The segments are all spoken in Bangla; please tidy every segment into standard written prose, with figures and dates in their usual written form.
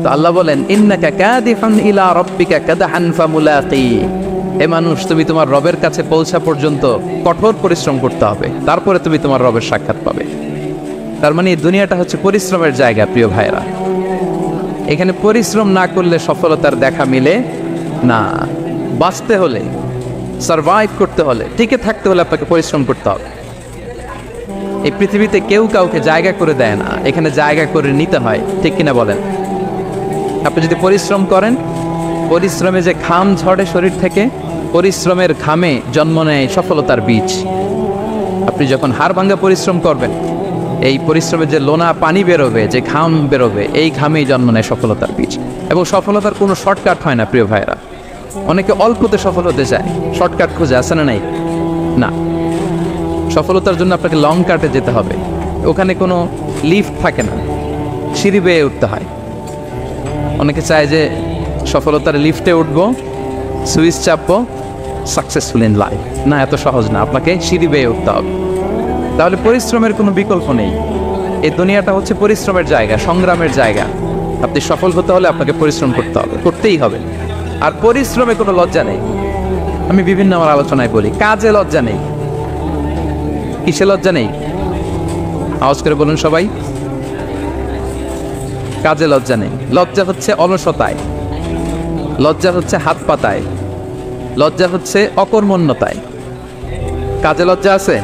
তো আল্লাহ বলেন ইন্নাকা কাদিহুন ইলা রাব্বিকা কাদহান ফামুলাকি, হে মানুষ তুমি তোমার রবের কাছে পৌঁছা পর্যন্ত কঠোর পরিশ্রম করতে হবে, তারপরে তুমি তোমার রবের সাক্ষাৎ পাবে। তার মানে এই দুনিয়াটা হচ্ছে পরিশ্রমের জায়গা প্রিয় ভাইরা। এখানে পরিশ্রম না করলে সফলতার দেখা মিলে না। বাঁচতে হলে, সারভাইভ করতে হলে, টিকে থাকতে হলে আপনাকে পরিশ্রম করতে হবে। এই পৃথিবীতে কেউ কাউকে জায়গা করে দেয় না, এখানে জায়গা করে নিতে হয়, ঠিক কিনা বলেন? আপনি যদি পরিশ্রম করেন, পরিশ্রমে যে ঘাম ঝরে শরীর থেকে, পরিশ্রমের ঘামে জন্ম নেয় সফলতার বীজ। আপনি যখন হাড় ভাঙা পরিশ্রম করবেন, এই পরিশ্রমে যে লোনা পানি বেরোবে, যে ঘাম বেরোবে, এই ঘামেই জন্ম নেয় সফলতার বীজ। এবং সফলতার কোনো শর্টকাট হয় না প্রিয় ভাইরা। অনেকে অল্পতে সফল হতে চায়, শর্টকাট খুঁজে, আছে না নাই? না, সফলতার জন্য আপনাকে লং কাটে যেতে হবে। ওখানে কোনো লিফট থাকে না, সিঁড়ি বেয়ে উঠতে হয়। অনেকে চায় যে সফলতার লিফটে উঠবো, সুইচ চাপবো, সাকসেসফুল ইন লাইফ। না, এত সহজ না, আপনাকে সিঁড়ি বেয়ে উঠতে হবে। তাহলে পরিশ্রমের কোনো বিকল্প নেই। এই দুনিয়াটা হচ্ছে পরিশ্রমের জায়গা, সংগ্রামের জায়গা। আপনি সফল হতে হলে আপনাকে পরিশ্রম করতে হবে, করতেই হবে। আর পরিশ্রমে কোনো লজ্জা নেই। আমি বিভিন্ন আমার আলোচনায় বলি, কাজে লজ্জা নেই। কিসে লজ্জা নেই? আওয়াজ করে বলুন সবাই। কাজে লজ্জা নেই। লজ্জা হচ্ছে অলসতায়, লজ্জা হচ্ছে হাত পাতায়, লজ্জা হচ্ছে অকর্মণ্যতায়। কাজে লজ্জা আছে?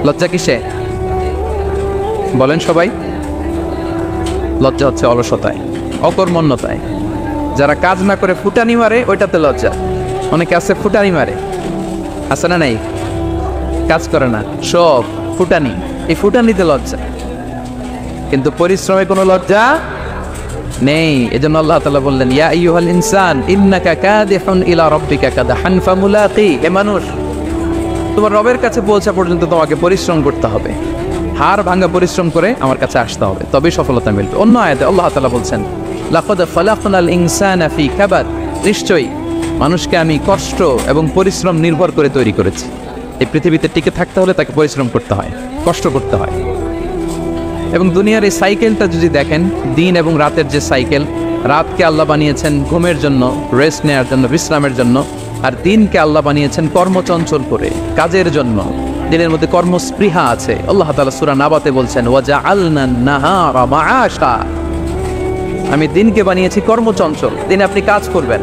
লজ্জা কিসে বলেন সবাই? লজ্জা হচ্ছে অলসতায়, অকর্মণ্যতায়। যারা কাজ না করে ফুটানি মারে, ওইটাতে লজ্জা। অনেকে আছে ফুটানি মারে, আছে না নাই? কাজ করে না, সব ফুটানি, এই ফুটানিতে লজ্জা। কিন্তু পরিশ্রমে কোনো লজ্জা নেই। এজন্য আল্লাহ তাআলা বললেন ইয়া আইয়ুহাল ইনসান ইন্নাকা কাদিহুন ইলা রাব্বিকা কাদহান ফামুলাকি, হে মানুষ তোমার রবের কাছে পৌঁছা পর্যন্ত তোমাকে পরিশ্রম করতে হবে। হাড় ভাঙা পরিশ্রম করে আমার কাছে আসতে হবে, তবেই সফলতা মিলবে। অন্য আয়াতে আল্লাহ তাআলা বলছেন লাকাদ খালাকনাল ইনসানা ফি কাবাদ, নিশ্চয়ই মানুষকে আমি কষ্ট এবং পরিশ্রম নির্ভর করে তৈরি করেছি। এই পৃথিবীতে টিকে থাকতে হলে তাকে পরিশ্রম করতে হয়, কষ্ট করতে হয়। এবং দুনিয়ার এই সাইকেলটা যদি দেখেন, দিন এবং রাতের যে সাইকেল, রাতকে আল্লাহ বানিয়েছেন ঘুমের জন্য, রেস্ট নেওয়ার জন্য, বিশ্রামের জন্য। আর দিনকে আল্লাহ বানিয়েছেন কর্মচঞ্চল করে, কাজের জন্য। দিনের মধ্যে কর্মস্পৃহা আছে। আল্লাহ তাআলা সূরা নাবাতে বলছেন ওয়াজআলনান নাহারা মাআশা, আমি দিনকে বানিয়েছি কর্মচঞ্চল। দিনে আপনি কাজ করবেন,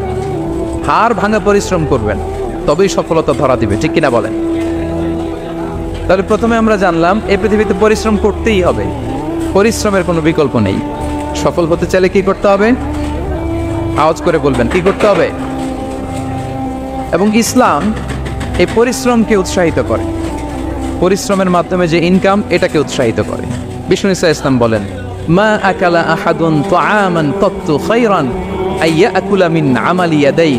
হাড় ভাঙা পরিশ্রম করবেন, তবেই সফলতা ধরা দিবে, ঠিক কিনা বলেন? তাহলে প্রথমে আমরা জানলাম এই পৃথিবীতে পরিশ্রম করতেই হবে, পরিশ্রমের কোনো বিকল্প নেই। সফল হতে চাইলে কি করতে হবে? আওয়াজ করে বলবেন, কি করতে হবে? এবং ইসলাম এই পরিশ্রমকে উৎসাহিত করে, পরিশ্রমের মাধ্যমে যে ইনকাম, এটাকে উৎসাহিত করে। বিষ্ণু ঈসা ইসলাম বলেন মা আকালা আহাদুন তাআমান কাত্তু খায়রান আইয়াকুলা মিন আমালি ইয়াদাই,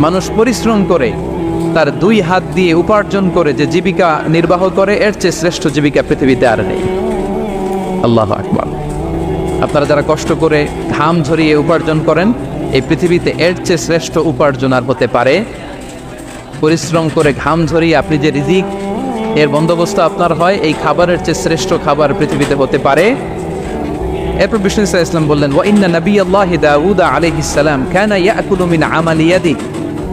মানুষ পরিশ্রম করে তার দুই হাত দিয়ে উপার্জন করে যে জীবিকা নির্বাহ করে, এর চেয়ে শ্রেষ্ঠ জীবিকা পৃথিবীতে আর নেই। আল্লাহু আকবার। আপনারা যারা কষ্ট করে ঘাম ঝরিয়ে উপার্জন করেন, এই পৃথিবীতে এর চেয়ে শ্রেষ্ঠ উপার্জন আর হতে পারে? পরিশ্রম করে ঘাম ঝরিয়ে আপনি যে রিজিক এর বন্দোবস্ত আপনার হয়, এই খাবারের চেয়ে শ্রেষ্ঠ খাবার পৃথিবীতে হতে পারে? এরপর বিষ্ণু ঈসা ইসলাম বললেন ওয়া ইন্না নাবিয়াল্লাহি দাউদ আলাইহিস সালাম কানা ইয়াকুলু মিন আমালি ইয়াদি,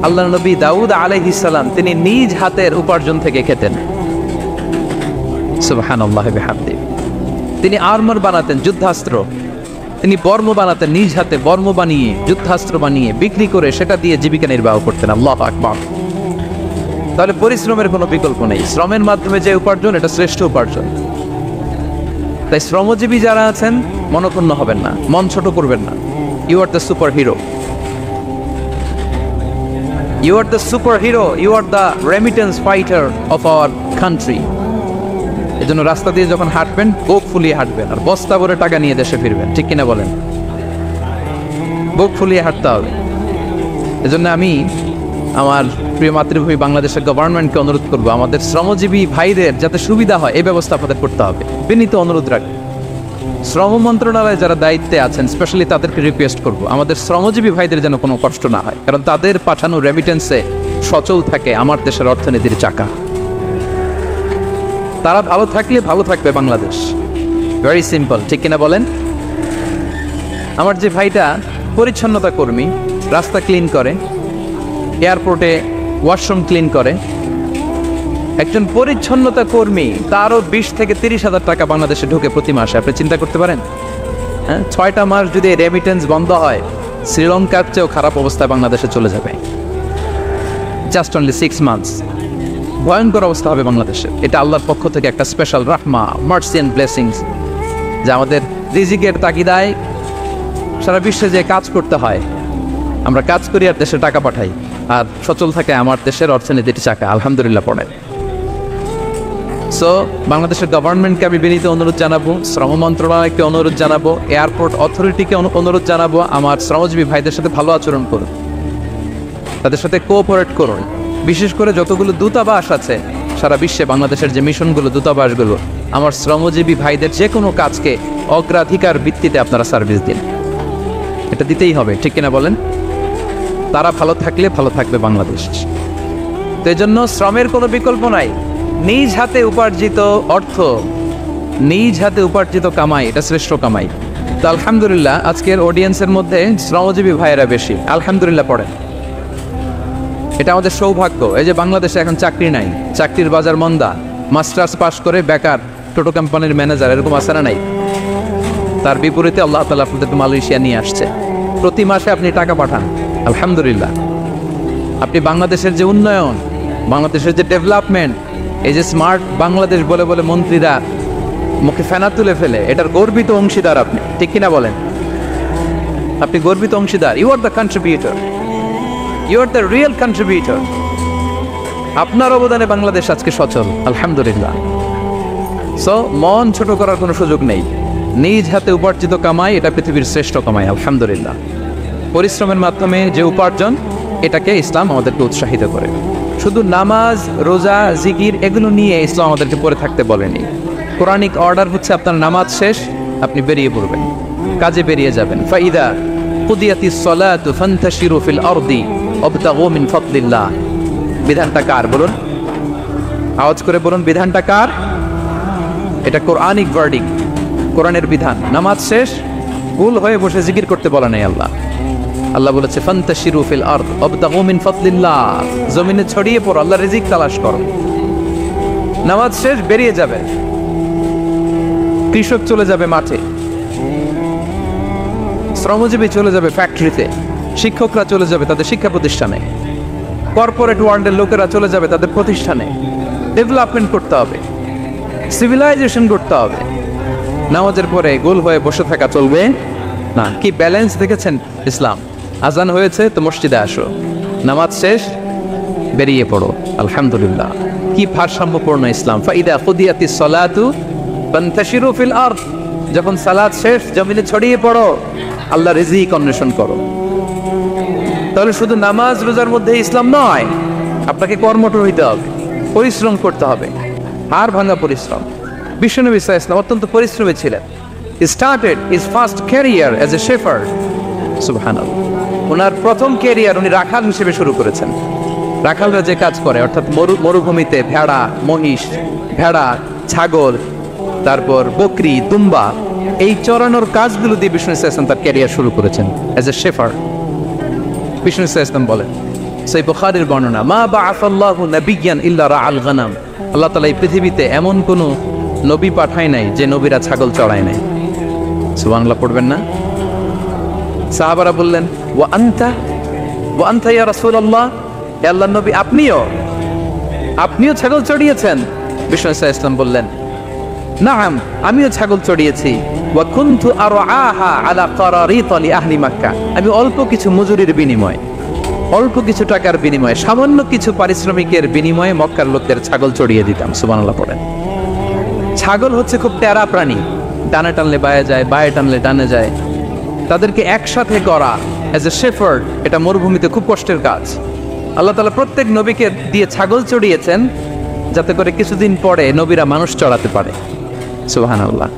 আল্লাহর নবী দাউদ আলাইহিস সালাম তিনি নিজ হাতের উপার্জন থেকে খেতেন। সুবহানাল্লাহি ওয়া বিহামদিহি। তিনি আর্মার বানাতেন, যুদ্ধাস্ত্র। তিনি বর্ম বানাতেন, নিজ হাতে বর্ম বানিয়ে, যুদ্ধাস্ত্র বানিয়ে বিক্রি করে সেটা দিয়ে জীবিকা নির্বাহ করতেন। আল্লাহু আকবার। তাহলে পরিশ্রমের কোনো বিকল্প নেই। শ্রমের মাধ্যমে যে উপার্জন, এটা শ্রেষ্ঠ উপার্জন। তাই শ্রমজীবী যারা আছেন মনক্ষুণ্ণ হবেন না, মন ছোট করবেন না। You are the super hero, you are the super hero, you are the remittance fighter of our country. এজন্য রাস্তা দিয়ে যখন হাঁটবেন, বুক ফুলিয়ে হাঁটবেন, আর বস্তা ভরে টাকা নিয়ে দেশে ফিরবেন, ঠিক কিনা বলেন? বুক ফুলিয়ে হাঁটতে হবে। এজন্য আমি আমার প্রিয় মাতৃভূমি বাংলাদেশের গভর্নমেন্টকে অনুরোধ করবো, আমাদের শ্রমজীবী ভাইদের যাতে সুবিধা হয় এই ব্যবস্থা আপনাদের করতে হবে। বিনীত অনুরোধ রাখবো। শ্রম মন্ত্রণালয়ে যারা দায়িত্বে আছেন, স্পেশালি তাদেরকে রিকোয়েস্ট করবো, আমাদের শ্রমজীবী ভাইদের যেন কোনো কষ্ট না হয়, কারণ তাদের পাঠানো রেমিটেন্সে সচল থাকে আমার দেশের অর্থনীতির চাকা। তারা ভালো থাকলে ভালো থাকবে বাংলাদেশ। ভেরি সিম্পল, ঠিক কিনা বলেন? আমার যে ভাইটা পরিচ্ছন্নতা কর্মী, রাস্তা ক্লিন করে, এয়ারপোর্টে ওয়াশরুম ক্লিন করে, একজন পরিচ্ছন্নতা কর্মী, তারও 20 থেকে 30 হাজার টাকা বাংলাদেশে ঢুকে প্রতি মাসে। আপনি চিন্তা করতে পারেন? হ্যাঁ, 6টা মাস যদি রেমিটেন্স বন্ধ হয়, শ্রীলঙ্কার চেয়েও খারাপ অবস্থায় বাংলাদেশে চলে যাবে। Just only 6 months. ভয়ঙ্কর অবস্থা হবে বাংলাদেশে। এটা আল্লাহর পক্ষ থেকে একটা স্পেশাল রাহমা, মার্সি অ্যান্ড ব্লেসিংস, যা আমাদের রিজিকের তাগিদায় সারা বিশ্বে যে কাজ করতে হয়, আমরা কাজ করি আর দেশে টাকা পাঠাই, আর সচল থাকে আমার দেশের অর্থনীতির চাকা। আলহামদুলিল্লাহ পড়েন। সো বাংলাদেশের গভর্নমেন্টকে আমি বিনীত অনুরোধ জানাবো, শ্রম মন্ত্রণালয়কে অনুরোধ জানাবো, এয়ারপোর্ট অথরিটিকে অনুরোধ জানাবো, আমার শ্রমজীবী ভাইদের সাথে ভালো আচরণ করুন, তাদের সাথে কোঅপারেট করুন। বিশেষ করে যতগুলো দূতাবাস আছে সারা বিশ্বে, বাংলাদেশের যে মিশনগুলো, দূতাবাসগুলো, আমার শ্রমজীবী ভাইদের যে কোনো কাজকে অগ্রাধিকার ভিত্তিতে আপনারা সার্ভিস দিন। এটা দিতেই হবে, ঠিক কিনা বলেন? তারা ভালো থাকলে ভালো থাকবে বাংলাদেশ। তো এই জন্য শ্রমের কোনো বিকল্প নাই। নিজ হাতে উপার্জিত অর্থ, নিজ হাতে উপার্জিত কামাই, এটা শ্রেষ্ঠ কামাই। তো আলহামদুলিল্লাহ আজকের অডিয়েন্সের মধ্যে শ্রমজীবী ভাইয়েরা বেশি, আলহামদুলিল্লাহ পড়েন। এটা আমাদের সৌভাগ্য। এই যে বাংলাদেশে এখন চাকরি নাই, চাকরির বাজার মন্দা, মাস্টার্স পাস করে বেকার টোটো কোম্পানির ম্যানেজার, এরকম আছে না নাই? তার বিপরীতে আল্লাহ তাআলা আপনাদেরকে মালয়েশিয়া নিয়ে আসছে। প্রতি মাসে আপনি টাকা পাঠান, আলহামদুলিল্লাহ। আপনি বাংলাদেশের যে উন্নয়ন, বাংলাদেশের যে ডেভেলপমেন্ট, এই যে স্মার্ট বাংলাদেশ বলে বলে মন্ত্রীরা মুখে ফেনা তুলে ফেলে, এটার গর্বিত অংশীদার আপনি, ঠিক কিনা বলেন? আপনি গর্বিত অংশীদার। You are the contributor, you are the real contributor. আপনার অবদানে বাংলাদেশ আজকে সচল, আলহামদুলিল্লাহ। সো মন ছোট করার কোনো সুযোগ নেই। নিজ হাতে উপার্জিত কামাই, এটা পৃথিবীর শ্রেষ্ঠ কামাই, আলহামদুলিল্লাহ। পরিশ্রমের মাধ্যমে যে উপার্জন, এটাকে ইসলাম আমাদেরকে উৎসাহিত করে। শুধু নামাজ, রোজা, জিকির এগুলো নিয়ে ইসলাম আমাদেরকে পড়ে থাকতে বলেনি। কোরআনিক অর্ডার হচ্ছে আপনার নামাজ শেষ, আপনি বেরিয়ে পড়বেন, কাজে বেরিয়ে যাবেন। ফাইদা কুদিয়াতিস সালাতু ফান্তাশিরু ফিল আরদি ওয়াবতাগু মিন ফাদলিল্লাহ। বিধানটা কার বলুন? আওয়াজ করে বলুন, বিধানটা কার? এটা কোরআনিক ভার্ডিং, কোরআনের বিধান। নামাজ শেষ, গোল হয়ে বসে জিকির করতে বলা নেই আল্লাহ। আল্লাহ বলেছে ফান্তাশিরু ফিল আরদ ওয়াবতাগু মিন ফাদলিল্লাহ, জমিনে ছড়িয়ে পড়ো, আল্লাহর রিজিক তালাশ করো। নামাজ শেষ, বেরিয়ে যাবে। কৃষক চলে যাবে মাঠে, শ্রমজীবী চলে যাবে ফ্যাক্টরিতে, শিক্ষকরা চলে যাবে তাদের শিক্ষা প্রতিষ্ঠানে, কর্পোরেট ওয়ার্ল্ডের লোকেরা চলে যাবে তাদের প্রতিষ্ঠানে। ডেভেলপমেন্ট করতে হবে, সিভিলাইজেশন করতে হবে। নামাজের পরে গোল হয়ে বসে থাকা চলবে না। কি ব্যালেন্স দেখেছেন ইসলাম? আজান হয়েছে তো মসজিদে আসো, নামাজ শেষ বেরিয়ে পড়ো, আলহামদুলিল্লাহ। কি ভারসাম্যপূর্ণ ইসলাম। ফাইদা কুদিয়াতিস সালাতু ফান্তাশিরু ফিল আরদ, যখন সালাত শেষ জমিনে ছড়িয়ে পড়ো, আল্লাহ রিজিক অন্বেষণ করো। তাহলে শুধু নামাজ রোজার মধ্যে ইসলাম নয়, আপনাকে কর্মঠ হইতে হবে, পরিশ্রম করতে হবে, হাড় ভাঙা পরিশ্রম। বিশ্বনবী সাল্লাল্লাহু আলাইহি ওয়াসাল্লাম অত্যন্ত পরিশ্রমী ছিলেন। He started his first career as a shepherd, সুবহানাল্লাহ। ওনার প্রথম ক্যারিয়ার উনি রাখাল হিসেবে শুরু করেছেন। রাখালরা যে কাজ করে, অর্থাৎ মরুভূমিতে ভেড়া, মহিষ, ভেড়া, ছাগল, তারপর বকরি, দুম্বা, এই চরানোর কাজগুলো দিয়ে বিষ্ণু ইসলাম তার ক্যারিয়ার শুরু করেছেন অ্যাজ এ শেফার্ড। বিষ্ণু ইসলাম বলেন, সেই বুখারীর বর্ণনা, মা বাআসাল্লাহু নাবিয়্যান ইল্লা রাআল গানাম, আল্লাহ তাআলা এই পৃথিবীতে এমন কোন নবী পাঠায় নাই যে নবীরা ছাগল চড়ায় নাই। সুবহানাল্লাহ পড়বেন না? সাহাবারা বললেন, ওয়া আনতা ইয়া রাসূলুল্লাহ, হে আল্লাহর নবী আপনিও ছাগল চড়িয়েছেন? বিষ্ণু ইসলাম বললেন, নাআম, আমিও ছাগল চড়িয়েছি। ওয়া কুনতু আরআহা আলা কারারিত লি আহলি মক্কা, আমি অল্প কিছু মজুরির বিনিময়ে, অল্প কিছু টাকার বিনিময়ে, সামান্য কিছু পারিশ্রমিকের বিনিময়ে মক্কার লোকদের ছাগল চড়িয়ে দিতাম। সুবহানাল্লাহ পড়েন। ছাগল হচ্ছে খুব টেরা প্রাণী, ডানে টানলে বায়ে যায়, বায়ে টানলে ডানে যায়। তাদেরকে একসাথে করা অ্যাজ এ শেফার্ড, এটা মরুভূমিতে খুব কষ্টের কাজ। আল্লাহ তাআলা প্রত্যেক নবীকে দিয়ে ছাগল চড়িয়েছেন, যাতে করে কিছুদিন পরে নবীরা মানুষ চড়াতে পারে। সুবহানাল্লাহ।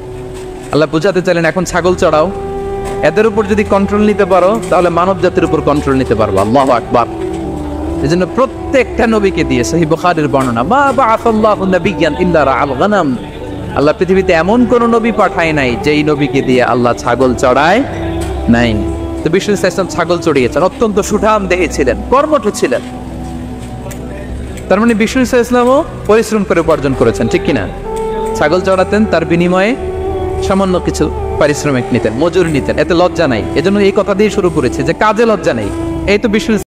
আল্লাহ বুঝাতে চাইলেন, এখন ছাগল চড়াও, এদের উপর যদি কন্ট্রোল নিতে পারো তাহলে মানব জাতির উপর কন্ট্রোল নিতে পারবো। আল্লাহু আকবার। এজন্য প্রত্যেকটা নবীকে দিয়ে, সহিহ বুখারীর বর্ণনা, মা বাআসাল্লাহু নাবিয়্যান ইল্লা রাআল গানাম, আল্লাহ পৃথিবীতে এমন কোন নবী পাঠায় নাই যেই নবীকে দিয়ে আল্লাহ ছাগল চড়ায় নাই। তো বিষ্ণু ইসলাম ছাগল চড়িয়েছেন, অত্যন্ত সুঠাম দেহে ছিলেন, কর্মঠ ছিলেন। তার মানে বিষ্ণু ইসলামও পরিশ্রম করে উপার্জন করেছেন, ঠিক কিনা? ছাগল চড়াতেন, তার বিনিময়ে সামান্য কিছু পারিশ্রমিক নিতেন, মজুরি নিতেন, এতে লজ্জা নাই। এজন্য এই কথা দিয়ে শুরু করেছে যে কাজে লজ্জা নেই। এই তো বিষ্ণু